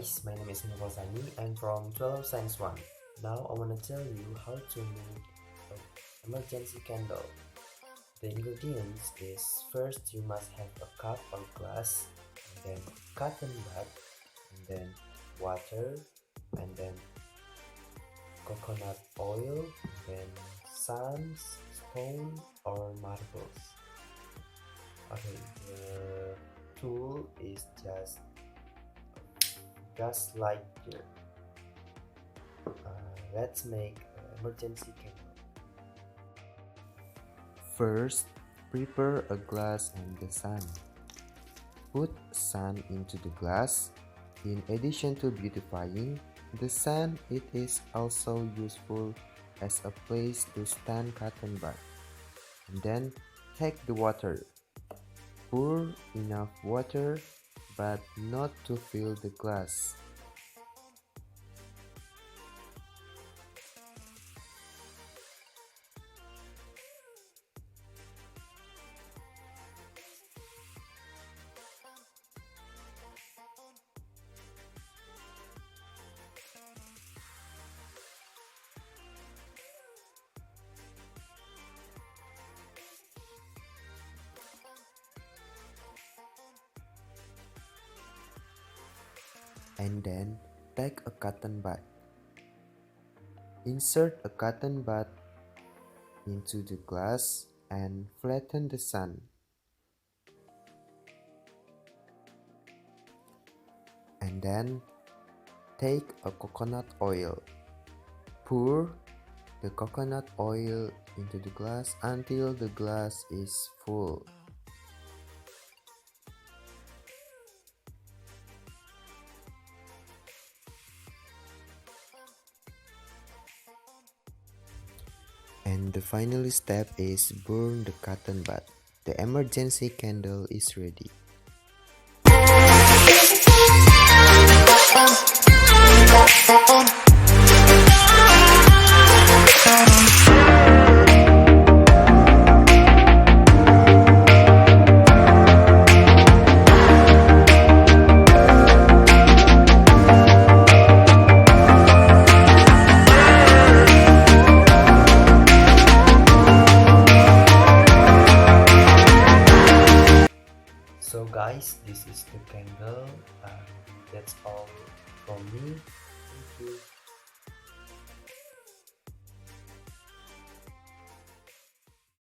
guys, my name is Nurwazani. I'm from 12 Science 1. Now I want to tell you how to make an emergency candle. The ingredients is first you must have a cup or glass, and then cotton bud, and then water, and then coconut oil, then sand, stone or marbles. Okay, the tool is just gas lighter. Let's make an emergency candle. First, prepare a glass and the sun. Put sun into the glass. In addition to beautifying the sun, it is also useful as a place to stand cotton bud. And then take the water. Pour enough water, but not to fill the glass. And then take a cotton bud. Insert a cotton bud into the glass and flatten the sun. And then take a coconut oil. Pour the coconut oil into the glass until the glass is full. And the final step is burn the cotton bud. The emergency candle is ready. So guys, this is the candle. That's all from me.